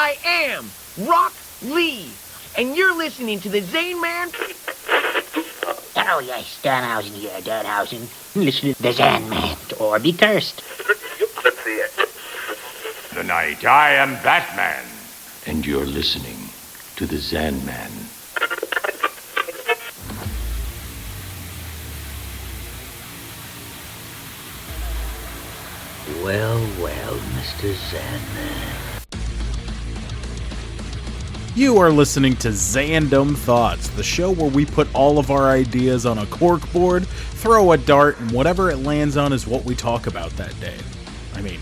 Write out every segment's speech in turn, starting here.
I am Rock Lee, and you're listening to the Zanman. Oh, yes, Danhausen here, Danhausen. Listen to the Zanman, or be cursed. Tonight, I am Batman, and you're listening to the Zanman. Well, Mr. Zanman. You are listening to Zandom Thoughts, the show where we put all of our ideas on a corkboard, throw a dart, and whatever it lands on is what we talk about that day. I mean,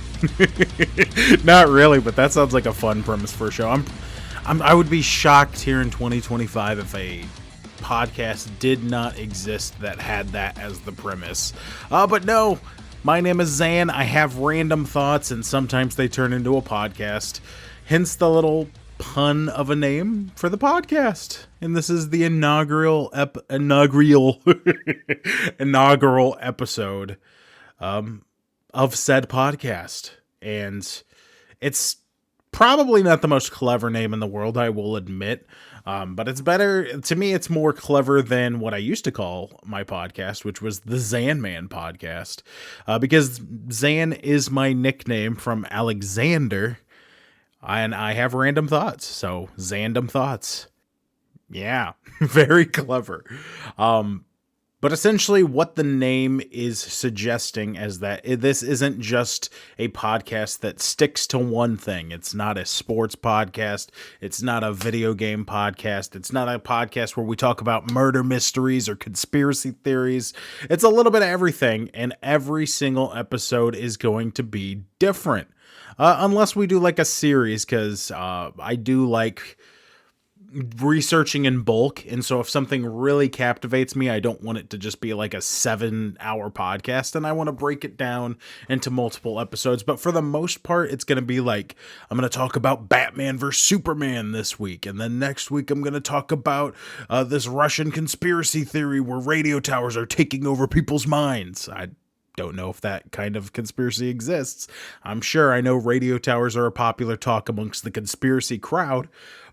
not really, but that sounds like a fun premise for a show. I would be shocked here in 2025 if a podcast did not exist that had that as the premise. But no, my name is Zan. I have random thoughts, and sometimes they turn into a podcast. Hence the little pun of a name for the podcast. And this is the inaugural episode of said podcast. And it's probably not the most clever name in the world, I will admit. But it's better, to me, it's more clever than what I used to call my podcast, which was the Zanman Podcast. Because Zan is my nickname from Alexander, and I have random thoughts, so Zandom Thoughts. Yeah, very clever. But essentially what the name is suggesting is that this isn't just a podcast that sticks to one thing. It's not a sports podcast. It's not a video game podcast. It's not a podcast where we talk about murder mysteries or conspiracy theories. It's a little bit of everything, and every single episode is going to be different. Unless we do like a series, because I do like researching in bulk, and so if something really captivates me, I don't want it to just be like a 7-hour podcast, and I want to break it down into multiple episodes. But for the most part, it's going to be like, I'm going to talk about Batman versus Superman this week, and then next week I'm going to talk about this Russian conspiracy theory where radio towers are taking over people's minds. I don't know if that kind of conspiracy exists. I'm sure I know radio towers are a popular talk amongst the conspiracy crowd,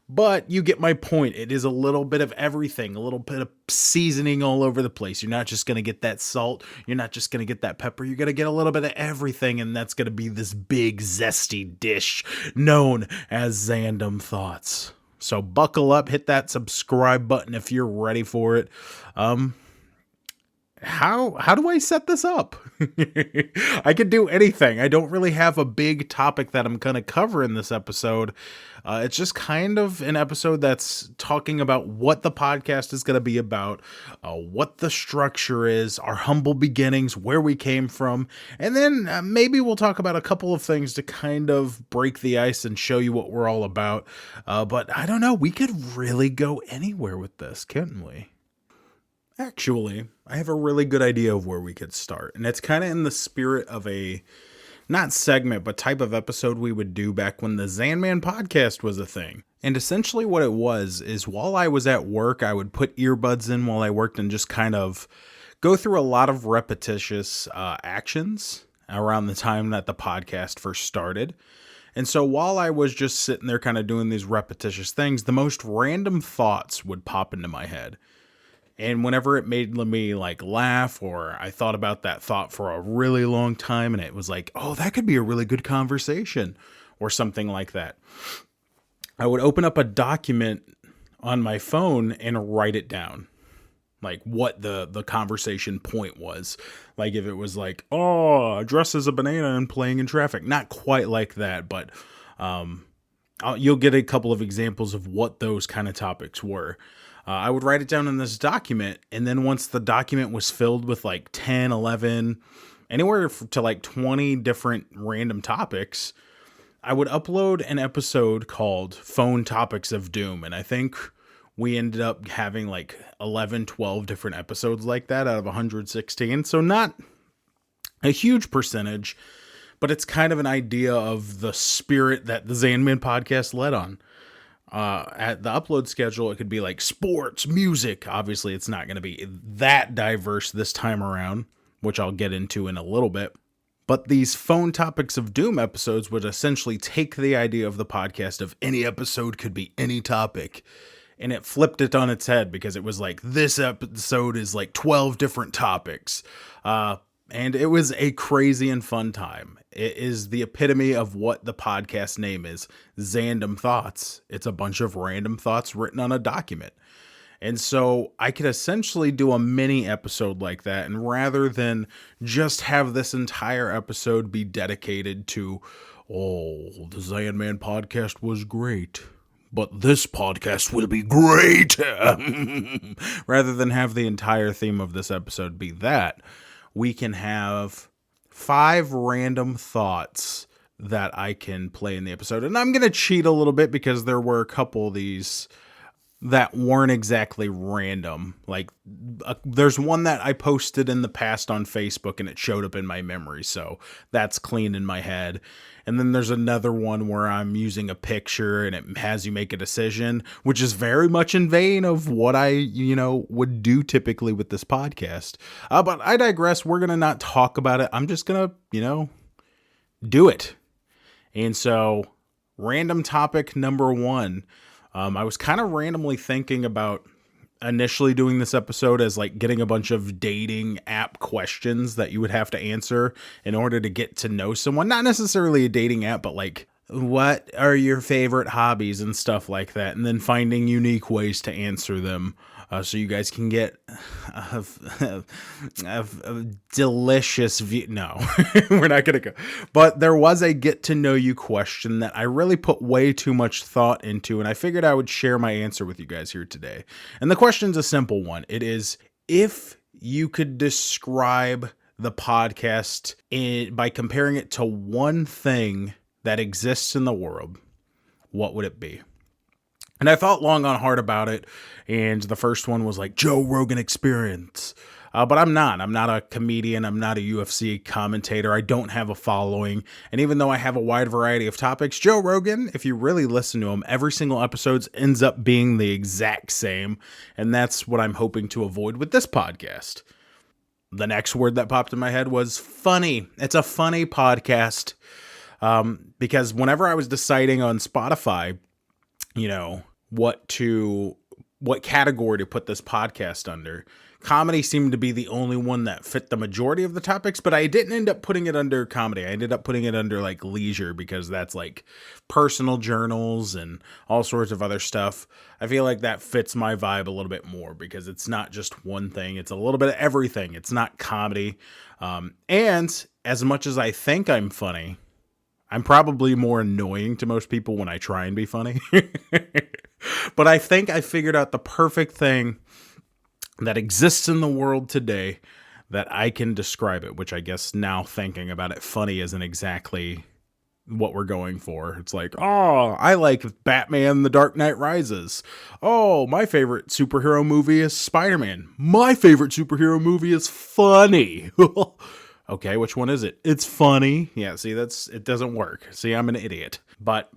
but you get my point. It is a little bit of everything, a little bit of seasoning all over the place. You're not just going to get that salt. You're not just going to get that pepper. You're going to get a little bit of everything, and that's going to be this big, zesty dish known as Zandom Thoughts. So buckle up, hit that subscribe button if you're ready for it. How do I set this up? I could do anything. I don't really have a big topic that I'm going to cover in this episode. It's just kind of an episode that's talking about what the podcast is going to be about, what the structure is, our humble beginnings, where we came from, and then maybe we'll talk about a couple of things to kind of break the ice and show you what we're all about. But I don't know. We could really go anywhere with this, couldn't we? Actually, I have a really good idea of where we could start, and it's kind of in the spirit of a, not segment, but type of episode we would do back when the Zanman Podcast was a thing. And essentially what it was is while I was at work, I would put earbuds in while I worked and just kind of go through a lot of repetitious actions around the time that the podcast first started. And so while I was just sitting there kind of doing these repetitious things, the most random thoughts would pop into my head. And whenever it made me like laugh, or I thought about that thought for a really long time, and it was like, oh, that could be a really good conversation or something like that, I would open up a document on my phone and write it down, like what the conversation point was. Like if it was like, oh, dressed as a banana and playing in traffic. Not quite like that, but you'll get a couple of examples of what those kind of topics were. I would write it down in this document, and then once the document was filled with like 10, 11, anywhere to like 20 different random topics, I would upload an episode called Phone Topics of Doom, and I think we ended up having like 11, 12 different episodes like that out of 116, so not a huge percentage, but it's kind of an idea of the spirit that the Zanman Podcast led on. At the upload schedule, it could be like sports, music. Obviously, it's not going to be that diverse this time around, which I'll get into in a little bit. But these phone topics of doom episodes would essentially take the idea of the podcast of any episode could be any topic, and it flipped it on its head, because it was like, this episode is like 12 different topics. And it was a crazy and fun time. It is the epitome of what the podcast name is, Zandom Thoughts. It's a bunch of random thoughts written on a document. And so I could essentially do a mini episode like that. And rather than just have this entire episode be dedicated to, the Zanman podcast was great, but this podcast will be great. Rather than have the entire theme of this episode be that, we can have 5 random thoughts that I can play in the episode. And I'm going to cheat a little bit, because there were a couple of these that weren't exactly random. Like, there's one that I posted in the past on Facebook and it showed up in my memory, so that's clean in my head. And then there's another one where I'm using a picture and it has you make a decision, which is very much in vein of what I, would do typically with this podcast. But I digress. We're going to not talk about it. I'm just going to, do it. And so, random topic number 1. I was kind of randomly thinking about initially doing this episode as like getting a bunch of dating app questions that you would have to answer in order to get to know someone. Not necessarily a dating app, but like, what are your favorite hobbies and stuff like that. And then finding unique ways to answer them. So you guys can get a delicious view. No, we're not going to go. But there was a get to know you question that I really put way too much thought into, and I figured I would share my answer with you guys here today. And the question's a simple one. It is, if you could describe the podcast by comparing it to one thing that exists in the world, what would it be? And I thought long and hard about it, and the first one was like Joe Rogan Experience. But I'm not. I'm not a comedian. I'm not a UFC commentator. I don't have a following. And even though I have a wide variety of topics, Joe Rogan, if you really listen to him, every single episode ends up being the exact same. And that's what I'm hoping to avoid with this podcast. The next word that popped in my head was funny. It's a funny podcast. Because whenever I was deciding on Spotify, what category to put this podcast under, comedy seemed to be the only one that fit the majority of the topics, but I didn't end up putting it under comedy. I ended up putting it under like leisure, because that's like personal journals and all sorts of other stuff. I feel like that fits my vibe a little bit more, because it's not just one thing. It's a little bit of everything. It's not comedy. And as much as I think I'm funny, I'm probably more annoying to most people when I try and be funny. But I think I figured out the perfect thing that exists in the world today that I can describe it, which I guess now thinking about it, funny isn't exactly what we're going for. It's like, I like Batman The Dark Knight Rises. My favorite superhero movie is Spider-Man. My favorite superhero movie is funny. Okay, which one is it? It's funny. Yeah, see, it doesn't work. See, I'm an idiot. But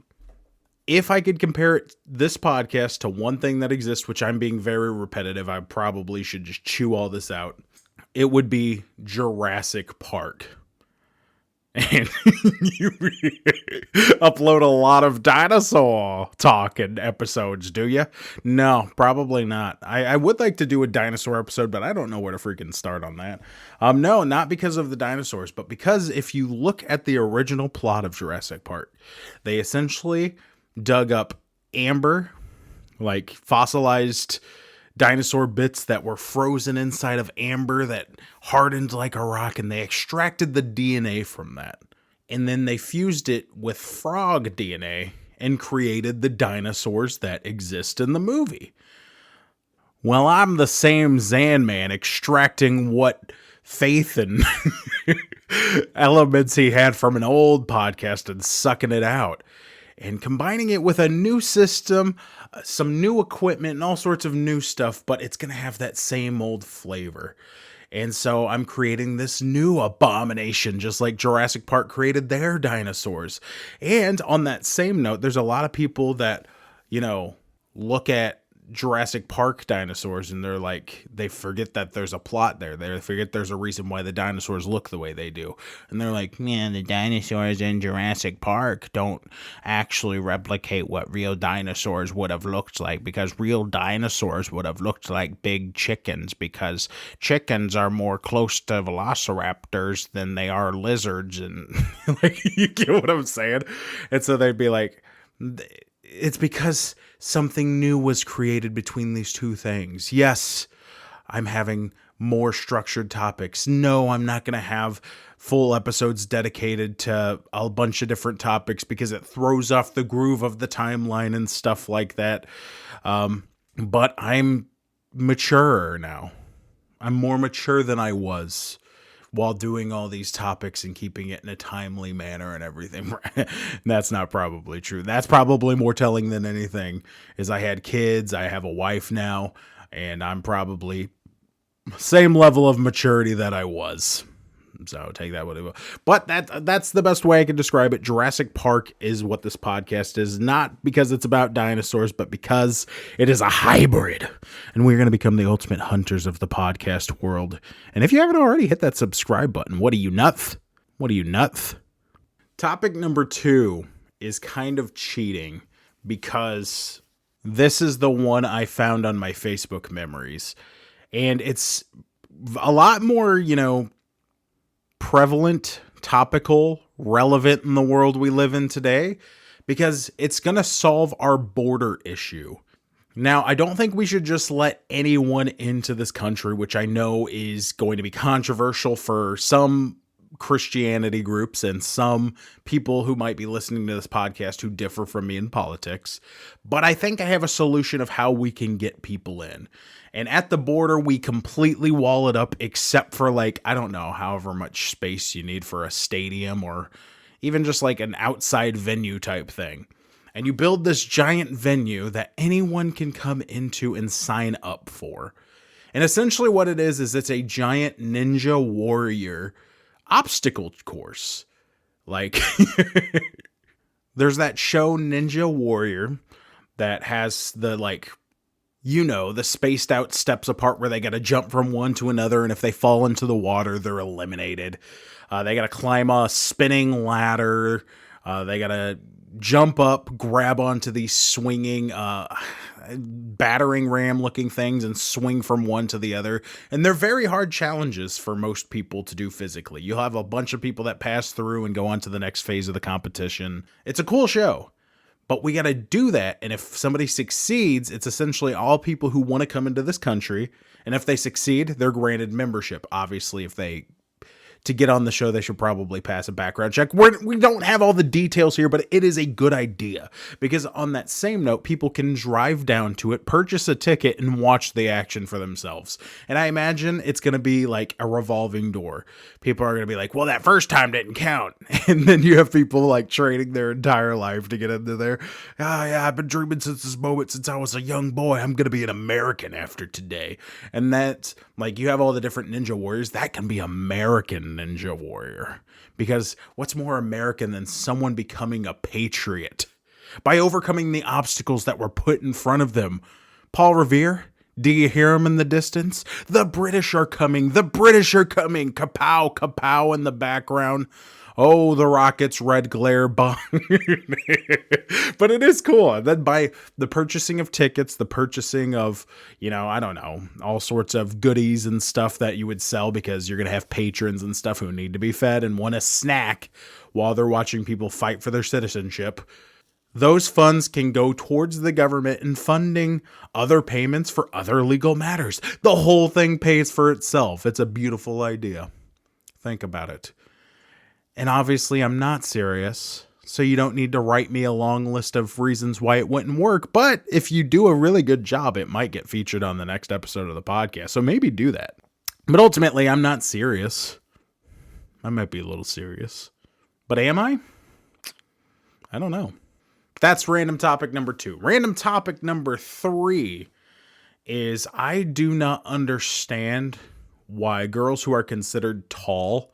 if I could compare this podcast to one thing that exists, which I'm being very repetitive, I probably should just chew all this out, it would be Jurassic Park. And you upload a lot of dinosaur talking episodes, do you? No, probably not. I would like to do a dinosaur episode, but I don't know where to freaking start on that. No, not because of the dinosaurs, but because if you look at the original plot of Jurassic Park, they essentially dug up amber, like fossilized dinosaur bits that were frozen inside of amber that hardened like a rock, and they extracted the DNA from that. And then they fused it with frog DNA and created the dinosaurs that exist in the movie. Well, I'm the same Zanman extracting what faith and elements he had from an old podcast and sucking it out and combining it with a new system, some new equipment, and all sorts of new stuff, but it's going to have that same old flavor. And so I'm creating this new abomination, just like Jurassic Park created their dinosaurs. And on that same note, there's a lot of people that, look at Jurassic Park dinosaurs, and they're like, they forget that there's a plot there. They forget there's a reason why the dinosaurs look the way they do. And they're like, man, the dinosaurs in Jurassic Park don't actually replicate what real dinosaurs would have looked like, because real dinosaurs would have looked like big chickens, because chickens are more close to velociraptors than they are lizards. And like, you get what I'm saying? And so they'd be like, it's because something new was created between these two things. Yes, I'm having more structured topics. No, I'm not going to have full episodes dedicated to a bunch of different topics because it throws off the groove of the timeline and stuff like that. But I'm mature now. I'm more mature than I was while doing all these topics and keeping it in a timely manner and everything. That's not probably true. That's probably more telling than anything, is I had kids, I have a wife now, and I'm probably same level of maturity that I was. So take that what it will. But that's the best way I can describe it. Jurassic Park is what this podcast is, not because it's about dinosaurs, but because it is a hybrid. And we're going to become the ultimate hunters of the podcast world. And if you haven't already, hit that subscribe button. What are you, nuts? What are you, nuts? Topic number 2 is kind of cheating, because this is the one I found on my Facebook memories. And it's a lot more, prevalent, topical, relevant in the world we live in today, because it's going to solve our border issue. Now, I don't think we should just let anyone into this country, which I know is going to be controversial for some Christianity groups and some people who might be listening to this podcast who differ from me in politics. But I think I have a solution of how we can get people in. And at the border, we completely wall it up, except for however much space you need for a stadium or even just like an outside venue type thing. And you build this giant venue that anyone can come into and sign up for. And essentially what it is it's a giant Ninja Warrior obstacle course. Like, there's that show Ninja Warrior that has the the spaced out steps apart where they got to jump from one to another. And if they fall into the water, they're eliminated. They got to climb a spinning ladder. They got to jump up, grab onto these swinging, battering ram looking things and swing from one to the other. And they're very hard challenges for most people to do physically. You'll have a bunch of people that pass through and go on to the next phase of the competition. It's a cool show. But we got to do that. And if somebody succeeds, it's essentially all people who want to come into this country. And if they succeed, they're granted membership. Obviously, to get on the show, they should probably pass a background check. We don't have all the details here, but it is a good idea. Because on that same note, people can drive down to it, purchase a ticket, and watch the action for themselves. And I imagine it's going to be like a revolving door. People are going to be like, well, that first time didn't count. And then you have people like training their entire life to get into there. Yeah, I've been dreaming since this moment, since I was a young boy. I'm going to be an American after today. And that's like, you have all the different Ninja Warriors. That can be American Ninja Warrior, because what's more American than someone becoming a patriot by overcoming the obstacles that were put in front of them? Paul Revere, do you hear him in the distance? The British are coming. The British are coming. Kapow, kapow in the background. Oh, the rocket's red glare bomb. But it is cool. And then by the purchasing of tickets, the purchasing of, all sorts of goodies and stuff that you would sell, because you're going to have patrons and stuff who need to be fed and want a snack while they're watching people fight for their citizenship. Those funds can go towards the government in funding other payments for other legal matters. The whole thing pays for itself. It's a beautiful idea. Think about it. And obviously I'm not serious, so you don't need to write me a long list of reasons why it wouldn't work. But if you do a really good job, it might get featured on the next episode of the podcast. So maybe do that. But ultimately, I'm not serious. I might be a little serious. But am I? I don't know. That's random topic number 2. Random topic number 3 is I do not understand why girls who are considered tall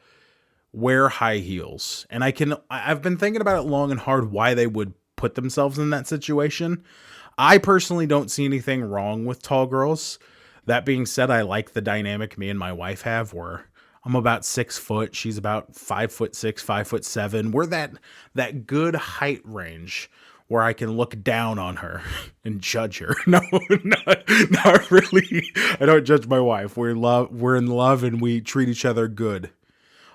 wear high heels. And I've been thinking about it long and hard why they would put themselves in that situation. I personally don't see anything wrong with tall girls. That being said, I like the dynamic me and my wife have where I'm about 6 foot. She's about 5'6", 5'7". We're that good height range where I can look down on her and judge her. No, not really. I don't judge my wife. We're in love and we treat each other good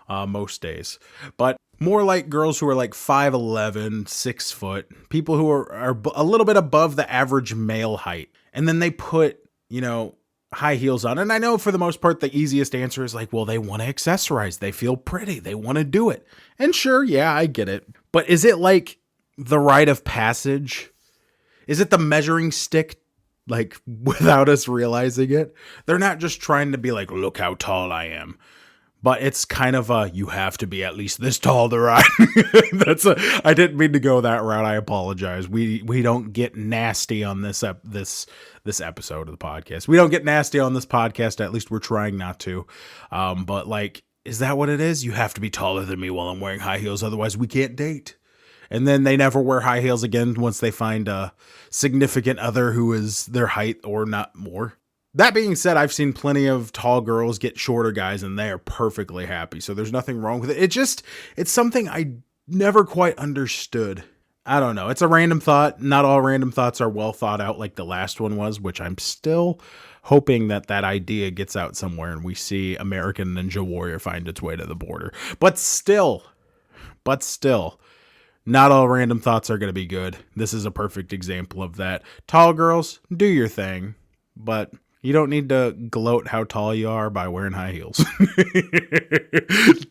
most days. But more like girls who are like 5'11", 6 foot, people who are a little bit above the average male height. And then they put, high heels on. And I know for the most part, the easiest answer is like, well, they want to accessorize. They feel pretty. They want to do it. And sure, yeah, I get it. But is it like the rite of passage? Is it the measuring stick, like without us realizing it? They're not just trying to be like, look how tall I am. But it's kind of you have to be at least this tall to ride. I didn't mean to go that route. I apologize. We don't get nasty on this episode of the podcast. We don't get nasty on this podcast. At least we're trying not to. But like, is that what it is? You have to be taller than me while I'm wearing high heels. Otherwise we can't date. And then they never wear high heels again once they find a significant other who is their height or not more. That being said, I've seen plenty of tall girls get shorter guys and they are perfectly happy. So there's nothing wrong with it. It's something I never quite understood. I don't know. It's a random thought. Not all random thoughts are well thought out like the last one was, which I'm still hoping that idea gets out somewhere and we see American Ninja Warrior find its way to the border. But still, not all random thoughts are going to be good. This is a perfect example of that. Tall girls, do your thing, but you don't need to gloat how tall you are by wearing high heels.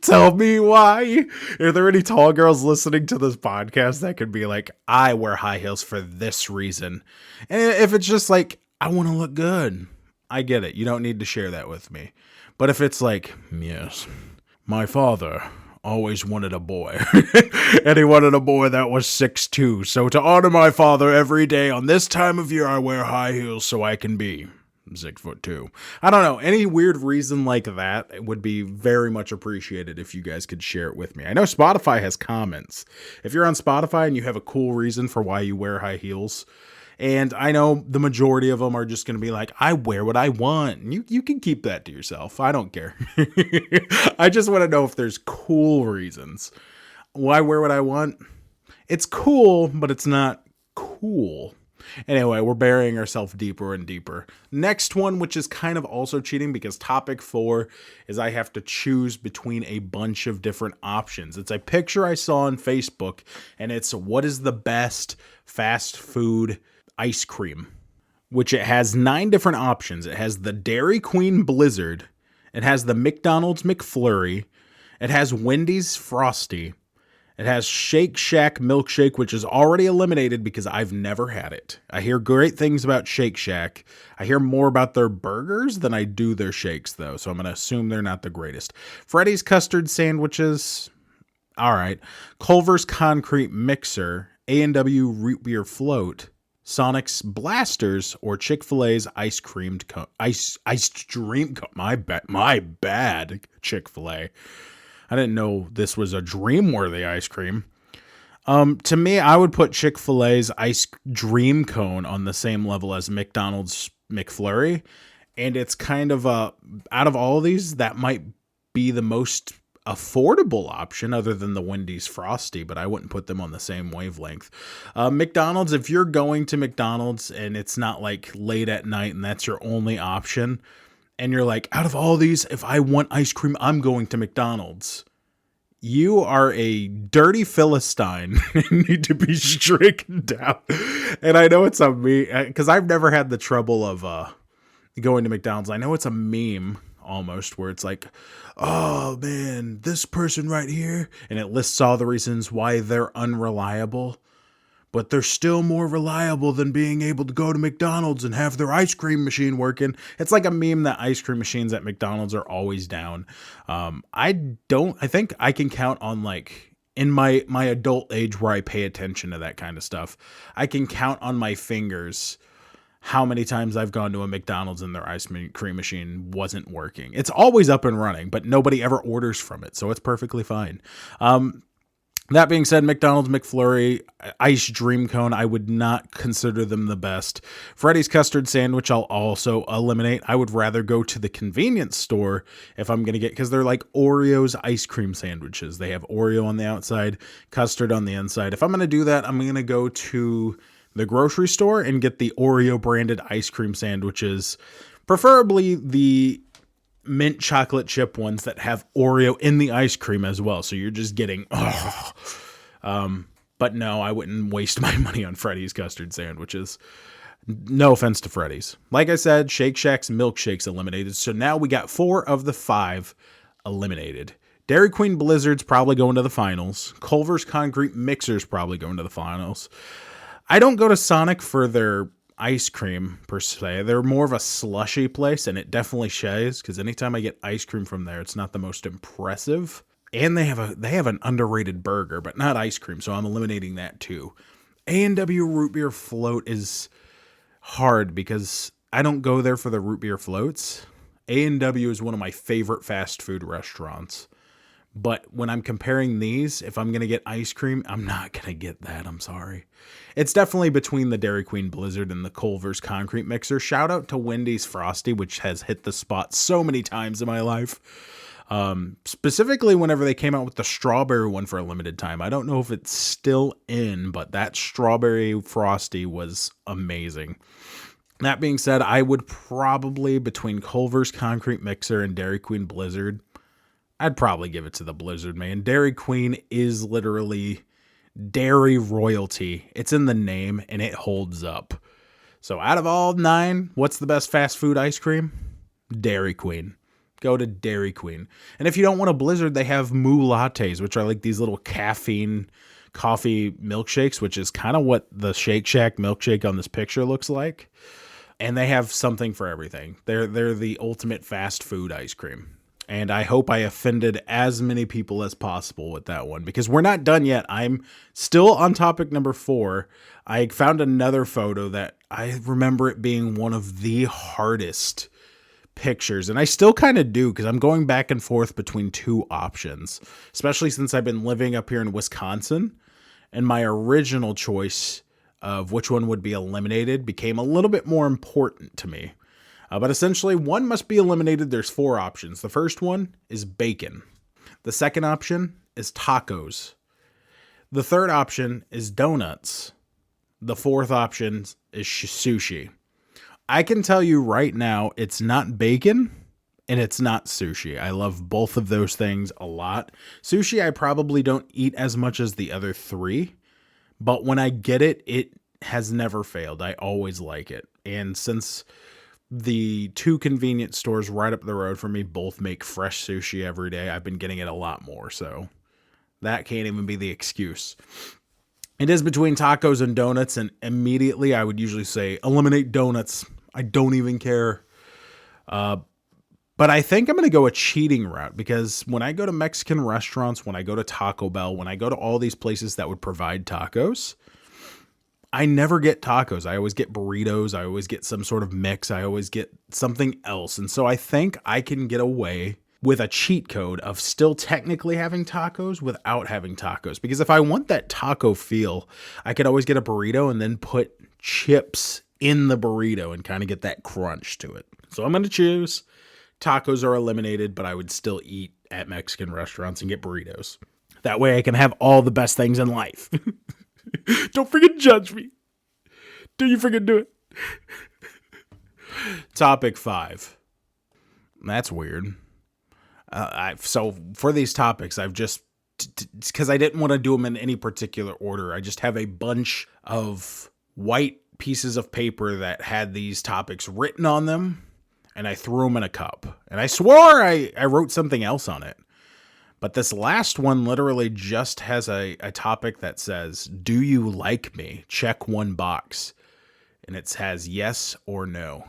Tell me why. Are there any tall girls listening to this podcast that could be like, I wear high heels for this reason? And if it's just like, I want to look good, I get it. You don't need to share that with me. But if it's like, yes, my father always wanted a boy. And he wanted a boy that was 6'2". So to honor my father every day on this time of year, I wear high heels so I can be 6'2". I don't know. Any weird reason like that would be very much appreciated if you guys could share it with me. I know Spotify has comments. If you're on Spotify and you have a cool reason for why you wear high heels, and I know the majority of them are just going to be like, I wear what I want. And you can keep that to yourself. I don't care. I just want to know if there's cool reasons. Why wear what I want? It's cool, but it's not cool. Anyway, we're burying ourselves deeper and deeper. Next one, which is kind of also cheating because topic 4 is I have to choose between a bunch of different options. It's a picture I saw on Facebook, and it's what is the best fast food ice cream, which it has 9 different options. It has the Dairy Queen Blizzard. It has the McDonald's McFlurry. It has Wendy's Frosty. It has Shake Shack Milkshake, which is already eliminated because I've never had it. I hear great things about Shake Shack. I hear more about their burgers than I do their shakes, though, so I'm going to assume they're not the greatest. Freddy's Custard Sandwiches, all right. Culver's Concrete Mixer, A&W Root Beer Float, Sonic's Blasters, or Chick-fil-A's Ice Creamed Cone. My bad, Chick-fil-A. I didn't know this was a dream-worthy ice cream. To me, I would put Chick-fil-A's Ice Dream Cone on the same level as McDonald's McFlurry. And it's kind of out of all of these, that might be the most affordable option other than the Wendy's Frosty, but I wouldn't put them on the same wavelength. McDonald's, if you're going to McDonald's and it's not like late at night and that's your only option, and you're like, out of all these, if I want ice cream, I'm going to McDonald's. You are a dirty Philistine and need to be stricken down. And I know it's a me, because I've never had the trouble of going to McDonald's. I know it's a meme almost where it's like, oh man, this person right here. And it lists all the reasons why they're unreliable. But they're still more reliable than being able to go to McDonald's and have their ice cream machine working. It's like a meme that ice cream machines at McDonald's are always down. I think I can count on, like, in my adult age where I pay attention to that kind of stuff, I can count on my fingers how many times I've gone to a McDonald's and their ice cream machine wasn't working. It's always up and running, but nobody ever orders from it, so it's perfectly fine. That being said, McDonald's McFlurry, Ice Dream Cone, I would not consider them the best. Freddy's Custard Sandwich, I'll also eliminate. I would rather go to the convenience store if I'm going to get, because they're like Oreo's ice cream sandwiches. They have Oreo on the outside, custard on the inside. If I'm going to do that, I'm going to go to the grocery store and get the Oreo branded ice cream sandwiches, preferably the mint chocolate chip ones that have Oreo in the ice cream as well. So you're just getting, but no, I wouldn't waste my money on Freddy's custard sandwiches. No offense to Freddy's. Like I said, Shake Shack's milkshakes eliminated. So now we got 4 of the 5 eliminated. Dairy Queen Blizzard's probably going to the finals. Culver's Concrete Mixer's probably going to the finals. I don't go to Sonic for their ice cream per se. They're more of a slushy place, and it definitely shows, because anytime I get ice cream from there, it's not the most impressive. And they have an underrated burger, but not ice cream, so I'm eliminating that too. A&W root beer float is hard because I don't go there for the root beer floats. A&W is one of my favorite fast food restaurants. But when I'm comparing these, if I'm going to get ice cream, I'm not going to get that. I'm sorry. It's definitely between the Dairy Queen Blizzard and the Culver's Concrete Mixer. Shout out to Wendy's Frosty, which has hit the spot so many times in my life. Specifically whenever they came out with the strawberry one for a limited time. I don't know if it's still in, but that strawberry Frosty was amazing. That being said, I would probably, between Culver's Concrete Mixer and Dairy Queen Blizzard, I'd probably give it to the Blizzard, man. Dairy Queen is literally dairy royalty. It's in the name, and it holds up. So out of all 9, what's the best fast food ice cream? Dairy Queen. Go to Dairy Queen. And if you don't want a Blizzard, they have Moo Lattes, which are like these little caffeine coffee milkshakes, which is kind of what the Shake Shack milkshake on this picture looks like. And they have something for everything. They're the ultimate fast food ice cream. And I hope I offended as many people as possible with that one, because we're not done yet. I'm still on topic number 4. I found another photo that I remember it being one of the hardest pictures. And I still kind of do, because I'm going back and forth between 2 options, especially since I've been living up here in Wisconsin. And my original choice of which one would be eliminated became a little bit more important to me. But essentially, one must be eliminated. There's 4 options. The first one is bacon. The second option is tacos. The third option is donuts. The fourth option is sushi. I can tell you right now, it's not bacon and it's not sushi. I love both of those things a lot. Sushi, I probably don't eat as much as the other 3, but when I get it, it has never failed. I always like it. And since the 2 convenience stores right up the road from me both make fresh sushi every day, I've been getting it a lot more, so that can't even be the excuse. It is between tacos and donuts, and immediately I would usually say eliminate donuts. I don't even care. But I think I'm going to go a cheating route, because when I go to Mexican restaurants, when I go to Taco Bell, when I go to all these places that would provide tacos, I never get tacos. I always get burritos. I always get some sort of mix. I always get something else. And so I think I can get away with a cheat code of still technically having tacos without having tacos. Because if I want that taco feel, I could always get a burrito and then put chips in the burrito and kind of get that crunch to it. So I'm going to choose tacos are eliminated, but I would still eat at Mexican restaurants and get burritos. That way I can have all the best things in life. Don't freaking judge me. Do you freaking do it? Topic 5. That's weird. So for these topics, I've just, because I didn't want to do them in any particular order, I just have a bunch of white pieces of paper that had these topics written on them, and I threw them in a cup. And I swore I wrote something else on it. But this last one literally just has a topic that says, do you like me? Check 1 box. And it has yes or no.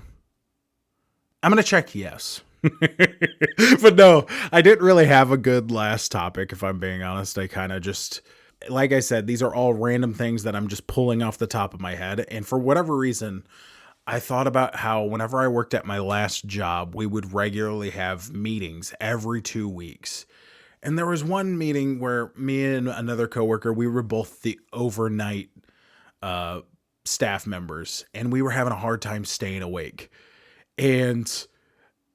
I'm going to check yes. But no, I didn't really have a good last topic, if I'm being honest. I kind of just, like I said, these are all random things that I'm just pulling off the top of my head. And for whatever reason, I thought about how whenever I worked at my last job, we would regularly have meetings every 2 weeks. And there was one meeting where me and another coworker, we were both the overnight staff members, and we were having a hard time staying awake. And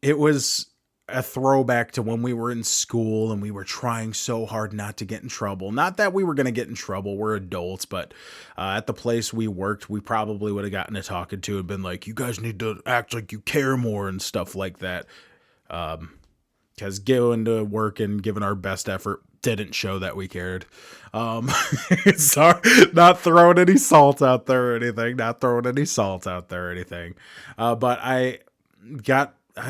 it was a throwback to when we were in school and we were trying so hard not to get in trouble. Not that we were going to get in trouble. We're adults, but at the place we worked, we probably would have gotten a talking to and been like, you guys need to act like you care more and stuff like that. Because going to work and giving our best effort didn't show that we cared. Sorry, not throwing any salt out there or anything. But I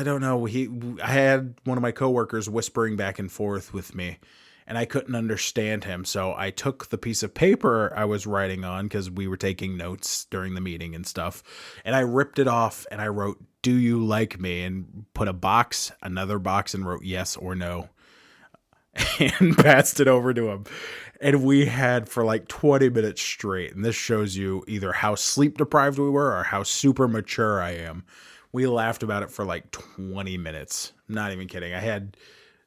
don't know. I had one of my coworkers whispering back and forth with me, and I couldn't understand him. So I took the piece of paper I was writing on, because we were taking notes during the meeting and stuff, and I ripped it off and I wrote, "Do you like me?" and put another box, and wrote yes or no, and passed it over to him. And we had for like 20 minutes straight. And this shows you either how sleep deprived we were or how super mature I am. We laughed about it for like 20 minutes. I'm not even kidding. I had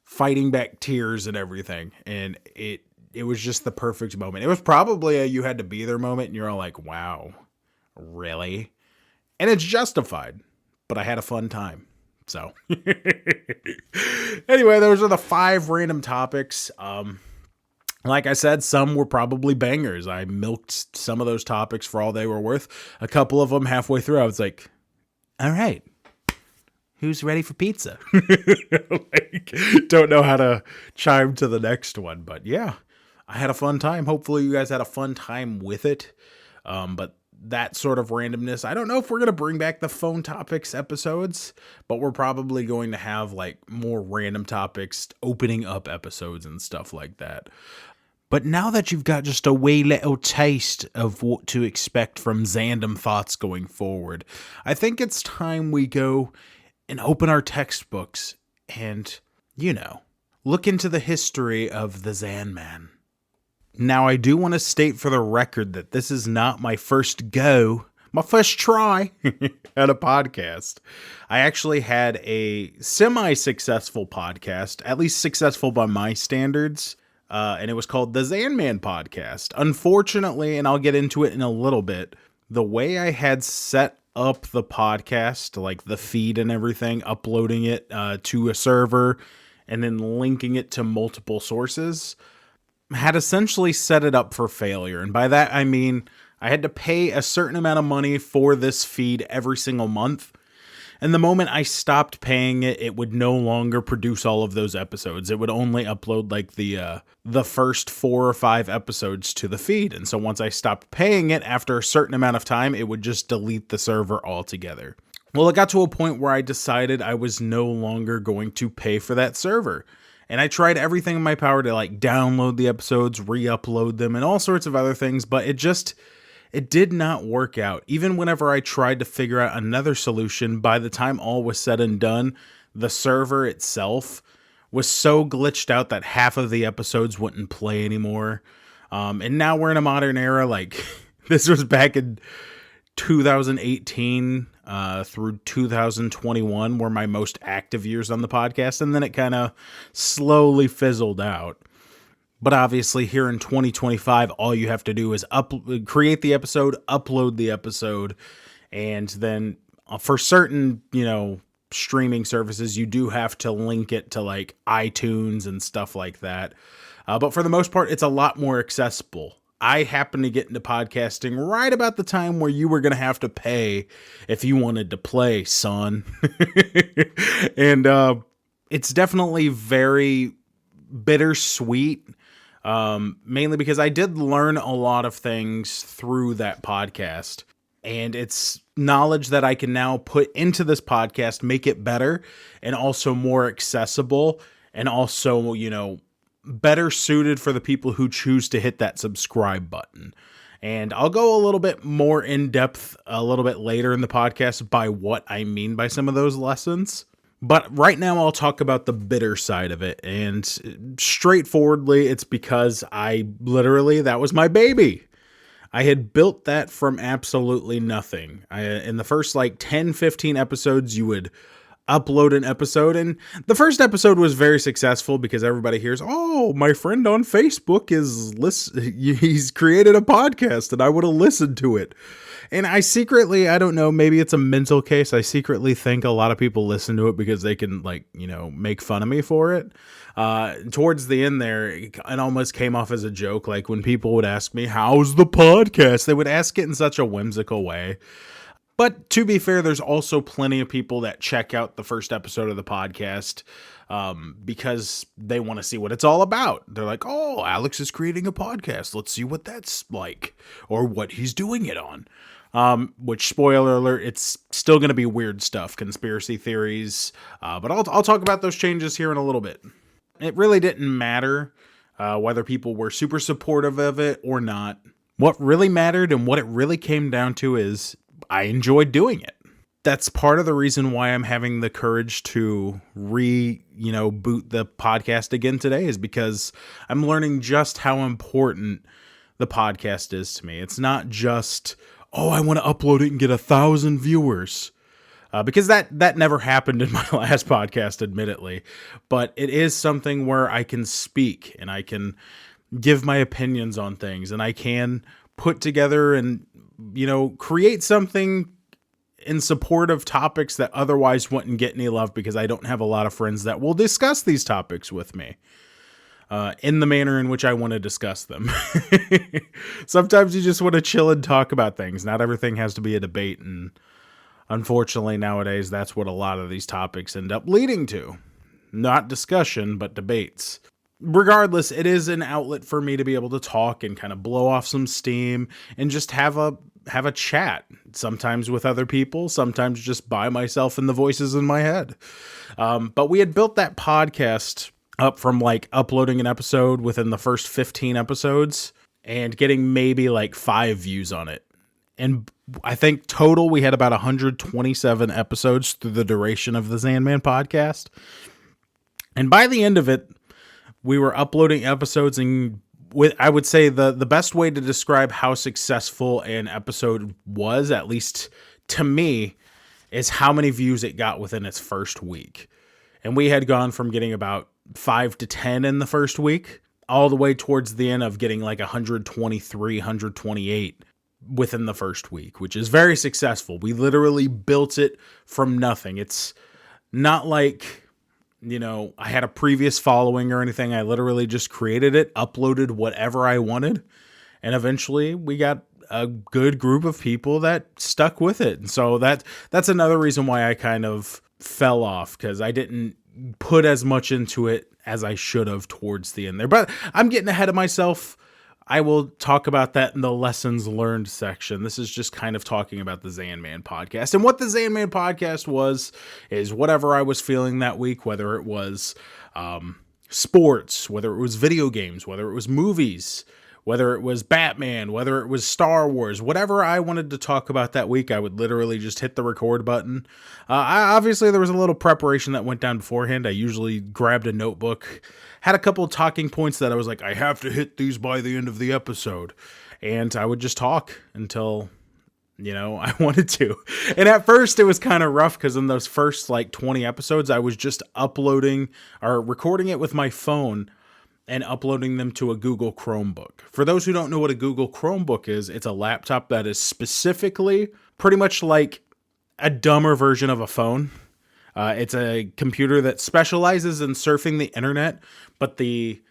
fighting back tears and everything. And it was just the perfect moment. It was probably a you had to be there moment. And you're all like, wow, really? And it's justified. But I had a fun time. So anyway, those are the 5 random topics. Like I said, some were probably bangers. I milked some of those topics for all they were worth. A couple of them halfway through, I was like, all right, who's ready for pizza? Don't know how to chime to the next one, but yeah, I had a fun time. Hopefully you guys had a fun time with it. But that sort of randomness, I don't know if we're going to bring back the phone topics episodes, but we're probably going to have like more random topics, opening up episodes and stuff like that. But now that you've got just a wee little taste of what to expect from Zandom Thoughts going forward, I think it's time we go and open our textbooks and, look into the history of the Zanman. Now, I do want to state for the record that this is not my first try at a podcast. I actually had a semi-successful podcast, at least successful by my standards, and it was called the Zanman Podcast. Unfortunately, and I'll get into it in a little bit, the way I had set up the podcast, like the feed and everything, uploading it to a server and then linking it to multiple sources, had essentially set it up for failure. And by that, I mean, I had to pay a certain amount of money for this feed every single month. And the moment I stopped paying it, it would no longer produce all of those episodes. It would only upload like the first 4 or 5 episodes to the feed. And so once I stopped paying it, after a certain amount of time, it would just delete the server altogether. Well, it got to a point where I decided I was no longer going to pay for that server. And I tried everything in my power to like download the episodes, re-upload them, and all sorts of other things, but it did not work out. Even whenever I tried to figure out another solution, by the time all was said and done, the server itself was so glitched out that half of the episodes wouldn't play anymore. And now we're in a modern era. Like this was back in 2018 through 2021 were my most active years on the podcast. And then it kind of slowly fizzled out. But obviously here in 2025, all you have to do is create the episode, upload the episode, and then for certain, streaming services, you do have to link it to like iTunes and stuff like that. But for the most part, it's a lot more accessible. I happened to get into podcasting right about the time where you were going to have to pay if you wanted to play, son. And it's definitely very bittersweet. Mainly because I did learn a lot of things through that podcast, and it's knowledge that I can now put into this podcast, make it better and also more accessible and also, better suited for the people who choose to hit that subscribe button. And I'll go a little bit more in depth a little bit later in the podcast by what I mean by some of those lessons. But right now I'll talk about the bitter side of it. And straightforwardly, it's because that was my baby. I had built that from absolutely nothing. In the first 10, 15 episodes, you would upload an episode. And the first episode was very successful because everybody hears, oh, my friend on Facebook he's created a podcast and I would have listened to it. And I secretly, I don't know, maybe it's a mental case. I secretly think a lot of people listen to it because they can, like, you know, make fun of me for it. Towards the end there, it almost came off as a joke. Like when people would ask me, how's the podcast? They would ask it in such a whimsical way. But to be fair, there's also plenty of people that check out the first episode of the podcast because they want to see what it's all about. They're like, oh, Alex is creating a podcast. Let's see what that's like or what he's doing it on. Which, spoiler alert, it's still going to be weird stuff, conspiracy theories. But I'll talk about those changes here in a little bit. It really didn't matter whether people were super supportive of it or not. What really mattered and what it really came down to is I enjoyed doing it. That's part of the reason why I'm having the courage to boot the podcast again today, is because I'm learning just how important the podcast is to me. It's not just, oh, I want to upload it and get 1,000 viewers. Because that never happened in my last podcast, admittedly. But it is something where I can speak and I can give my opinions on things and I can put together and, create something in support of topics that otherwise wouldn't get any love because I don't have a lot of friends that will discuss these topics with me. In the manner in which I want to discuss them. Sometimes you just want to chill and talk about things. Not everything has to be a debate. And unfortunately, nowadays, that's what a lot of these topics end up leading to. Not discussion, but debates. Regardless, it is an outlet for me to be able to talk and kind of blow off some steam and just have a chat. Sometimes with other people, sometimes just by myself and the voices in my head. But we had built that podcast up from like uploading an episode within the first 15 episodes and getting maybe like 5 views on it. And I think total we had about 127 episodes through the duration of the Zanman podcast. And by the end of it, we were uploading episodes, and I would say the best way to describe how successful an episode was, at least to me, is how many views it got within its first week. And we had gone from getting about 5 to 10 in the first week, all the way towards the end of getting like 123, 128 within the first week, which is very successful. We literally built it from nothing. It's not like, I had a previous following or anything. I literally just created it, uploaded whatever I wanted, and eventually we got a good group of people that stuck with it. And so that's another reason why I kind of fell off, because I didn't put as much into it as I should have towards the end there. But I'm getting ahead of myself. I will talk about that in the lessons learned section. This is just kind of talking about the Zanman podcast. And what the Zanman podcast is whatever I was feeling that week, whether it was sports, whether it was video games, whether it was movies, whether it was Batman, whether it was Star Wars, whatever I wanted to talk about that week, I would literally just hit the record button. Obviously, there was a little preparation that went down beforehand. I usually grabbed a notebook, had a couple of talking points that I was like, I have to hit these by the end of the episode. And I would just talk until, I wanted to. And at first, it was kind of rough because in those first 20 episodes, I was just uploading or recording it with my phone and uploading them to a Google Chromebook. For those who don't know what a Google Chromebook is, it's a laptop that is specifically pretty much like a dumber version of a phone. It's a computer that specializes in surfing the internet, but the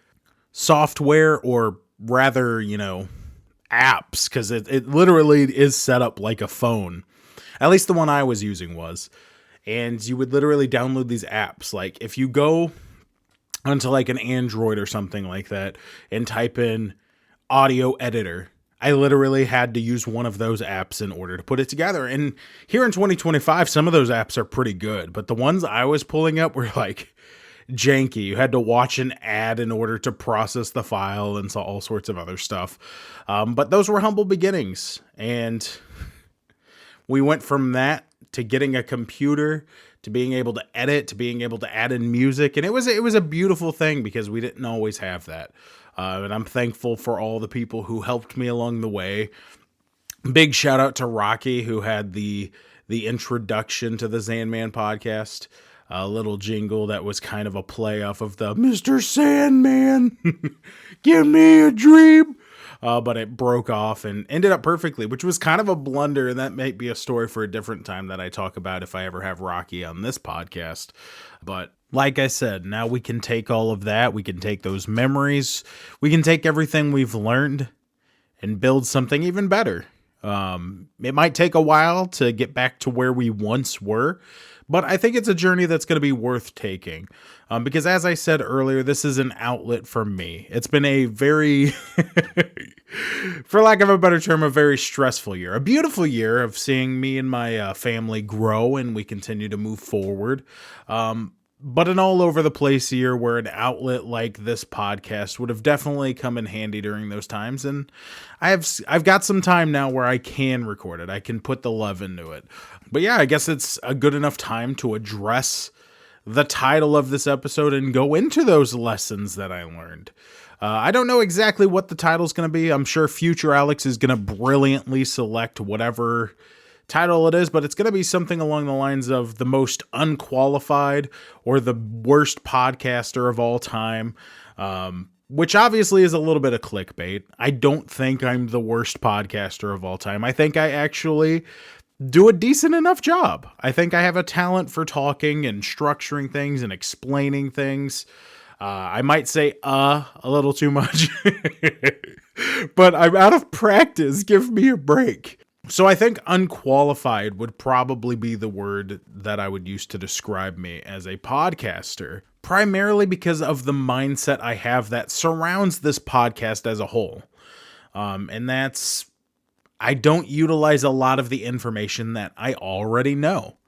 software, or rather, apps, because it literally is set up like a phone. At least the one I was using was. And you would literally download these apps. Like if you go onto like an Android or something like that and type in audio editor, I literally had to use one of those apps in order to put it together. And here in 2025, some of those apps are pretty good, but the ones I was pulling up were like janky. You had to watch an ad in order to process the file and so all sorts of other stuff. But those were humble beginnings. And we went from that to getting a computer, to being able to edit, to being able to add in music. And it was a beautiful thing because we didn't always have that. And I'm thankful for all the people who helped me along the way. Big shout out to Rocky, who had the the introduction to the Zanman podcast. A little jingle that was kind of a play off of the Mr. Sandman, give me a dream. But it broke off and ended up perfectly, which was kind of a blunder. And that might be a story for a different time that I talk about if I ever have Rocky on this podcast. But like I said, now we can take all of that. We can take those memories. We can take everything we've learned and build something even better. It might take a while to get back to where we once were, but I think it's a journey that's going to be worth taking. Because as I said earlier, this is an outlet for me. It's been a very, for lack of a better term, a very stressful year. A beautiful year of seeing me and my family grow and we continue to move forward. But an all over the place year where an outlet like this podcast would have definitely come in handy during those times. And I've got some time now where I can record it. I can put the love into it. But yeah, I guess it's a good enough time to address the title of this episode and go into those lessons that I learned. I don't know exactly what the title's going to be. I'm sure future Alex is going to brilliantly select whatever title it is, but it's going to be something along the lines of the most unqualified or the worst podcaster of all time, which obviously is a little bit of clickbait. I don't think I'm the worst podcaster of all time. I think I actually do a decent enough job. I think I have a talent for talking and structuring things and explaining things. I might say a little too much, but I'm out of practice. Give me a break. So I think unqualified would probably be the word that I would use to describe me as a podcaster, primarily because of the mindset I have that surrounds this podcast as a whole. And that's, I don't utilize a lot of the information that I already know.